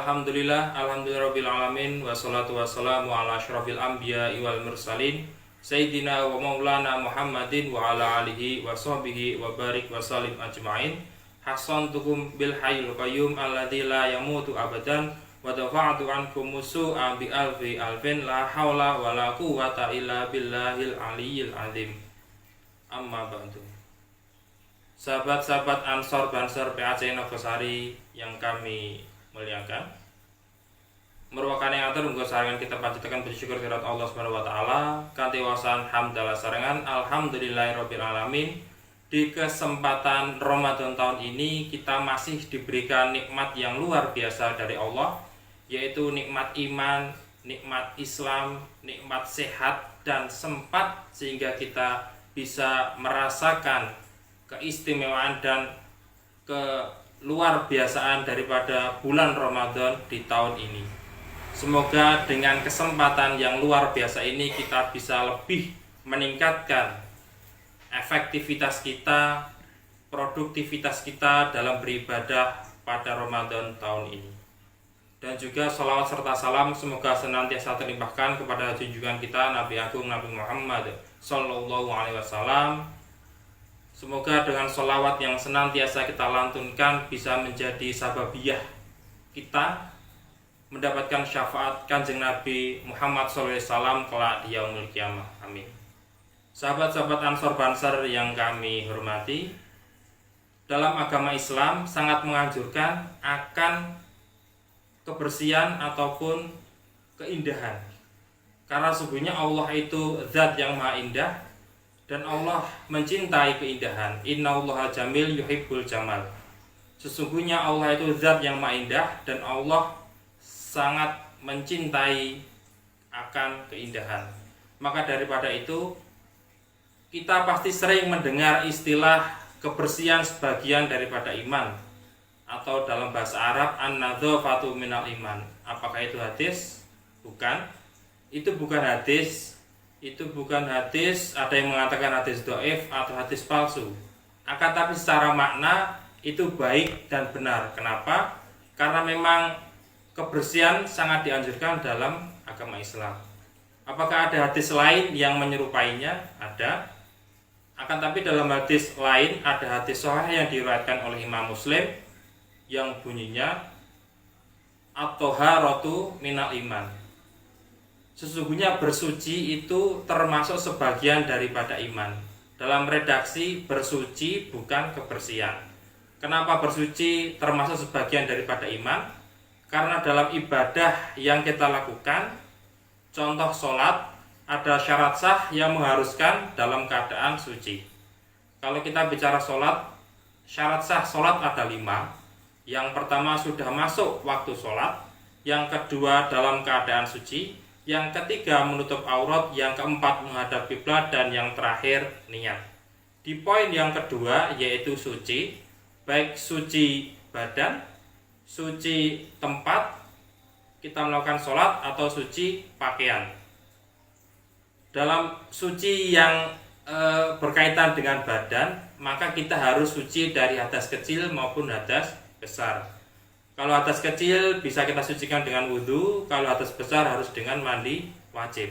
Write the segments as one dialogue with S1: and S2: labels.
S1: Alhamdulillahirabbil alamin wassalatu wassalamu ala asyrofil anbiya'i wal mursalin sayyidina wa maulana Muhammadin wa ala alihi wa sahbihi wa barik wa salim ajma'in. Hasantukum bil hayyul qayyum alladzi la yamutu abadan wa dafa'tu ankum musu'a bi alfi alfin la haula wa la quwwata illa billahil aliyyil azim. Amma ba'du. Sahabat-sahabat Ansor Banser PAC Nogosari yang kami muliakan, merupakan yang atur munggo sarangan kita panjatkan bersyukur kepada Allah Subhanahu wa taala kanthi wasan hamdalah sarangan alhamdulillahirabbil alamin. Di kesempatan Ramadan tahun ini kita masih diberikan nikmat yang luar biasa dari Allah, yaitu nikmat iman, nikmat Islam, nikmat sehat dan sempat, sehingga kita bisa merasakan keistimewaan dan keluar biasaan daripada bulan Ramadan di tahun ini. Semoga dengan kesempatan yang luar biasa ini kita bisa lebih meningkatkan efektivitas kita, produktivitas kita dalam beribadah pada Ramadan tahun ini. Dan juga salawat serta salam semoga senantiasa terlimpahkan kepada junjungan kita Nabi Agung Nabi Muhammad Sallallahu Alaihi Wasallam. Semoga dengan sholawat yang senantiasa kita lantunkan bisa menjadi sababiyah kita mendapatkan syafaat Kanjeng Nabi Muhammad SAW kelak di yaumul kiamah. Amin. Sahabat-sahabat Ansor Banser yang kami hormati, dalam agama Islam sangat menganjurkan akan kebersihan ataupun keindahan. Karena sesungguhnya Allah itu zat yang maha indah, dan Allah mencintai keindahan. Innallaha jamil yuhibbul jamal. Sesungguhnya Allah itu zat yang maha indah, dan Allah sangat mencintai akan keindahan. Maka daripada itu, kita pasti sering mendengar istilah kebersihan sebagian daripada iman, atau dalam bahasa Arab an-nadzafatu minal iman. Apakah itu hadis? Bukan. Itu bukan hadis. Itu bukan hadis, ada yang mengatakan hadis dhaif atau hadis palsu. Akan tapi secara makna itu baik dan benar. Kenapa? Karena memang kebersihan sangat dianjurkan dalam agama Islam. Apakah ada hadis lain yang menyerupainya? Ada. Akan tapi dalam hadis lain ada hadis sahih yang diriwayatkan oleh Imam Muslim yang bunyinya at-thaharatu minal iman. Sesungguhnya bersuci itu termasuk sebagian daripada iman. Dalam redaksi bersuci bukan kebersihan. Kenapa bersuci termasuk sebagian daripada iman? Karena dalam ibadah yang kita lakukan, contoh sholat, ada syarat sah yang mengharuskan dalam keadaan suci. Kalau kita bicara sholat, syarat sah sholat ada 5. Yang pertama sudah masuk waktu sholat, yang kedua dalam keadaan suci, yang ketiga menutup aurat, yang keempat menghadap kiblat, dan yang terakhir niat. Di poin yang kedua yaitu suci, baik suci badan, suci tempat kita melakukan sholat, atau suci pakaian. Dalam suci yang berkaitan dengan badan, maka kita harus suci dari hadas kecil maupun hadas besar. Kalau hadas kecil bisa kita sucikan dengan wudhu, kalau hadas besar harus dengan mandi wajib.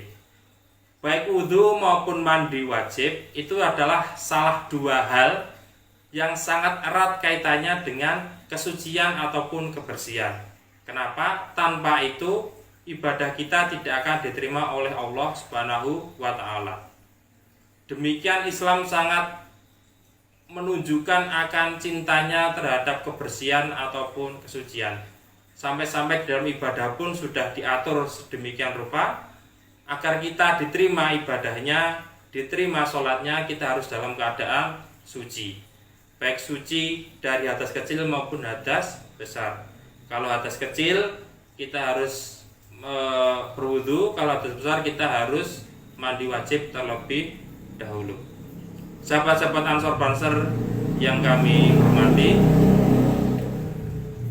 S1: Baik wudhu maupun mandi wajib itu adalah salah 2 hal yang sangat erat kaitannya dengan kesucian ataupun kebersihan. Kenapa? Tanpa itu ibadah kita tidak akan diterima oleh Allah Subhanahu wa taala. Demikian Islam sangat menunjukkan akan cintanya terhadap kebersihan ataupun kesucian. Sampai-sampai dalam ibadah pun sudah diatur sedemikian rupa agar kita diterima ibadahnya, diterima sholatnya, kita harus dalam keadaan suci. Baik suci dari hadas kecil maupun hadas besar. Kalau hadas kecil kita harus berwudu, kalau hadas besar kita harus mandi wajib terlebih dahulu. Sahabat-sahabat Ansor Banser yang kami hormati,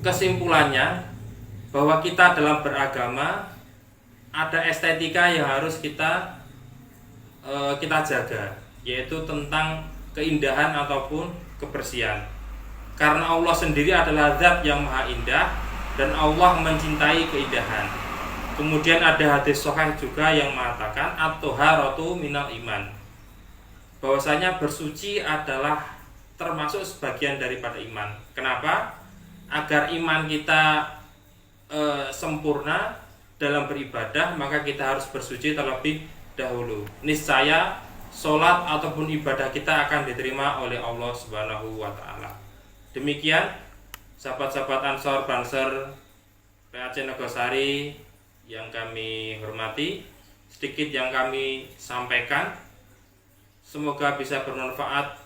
S1: kesimpulannya bahwa kita dalam beragama ada estetika yang harus kita jaga, yaitu tentang keindahan ataupun kebersihan. Karena Allah sendiri adalah zat yang maha indah, dan Allah mencintai keindahan. Kemudian ada hadis sahih juga yang mengatakan at-thaharatu minal iman, bahwasanya bersuci adalah termasuk sebagian daripada iman. Kenapa? Agar iman kita sempurna dalam beribadah, maka kita harus bersuci terlebih dahulu. Niscaya sholat ataupun ibadah kita akan diterima oleh Allah Subhanahu wa taala. Demikian sahabat-sahabat Ansor Banser PAC Nogosari yang kami hormati, sedikit yang kami sampaikan semoga bisa bermanfaat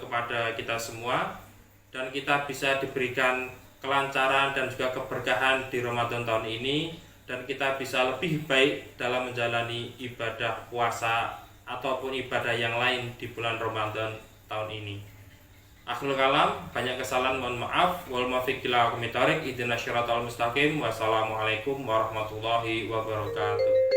S1: kepada kita semua, dan kita bisa diberikan kelancaran dan juga keberkahan di Ramadan tahun ini, dan kita bisa lebih baik dalam menjalani ibadah puasa ataupun ibadah yang lain di bulan Ramadan tahun ini. Akhirul kalam, banyak kesalahan mohon maaf. Wal muwaffiq ila aqwamit thoriq, ihdinas siratal mustaqim. Wassalamualaikum warahmatullahi wabarakatuh.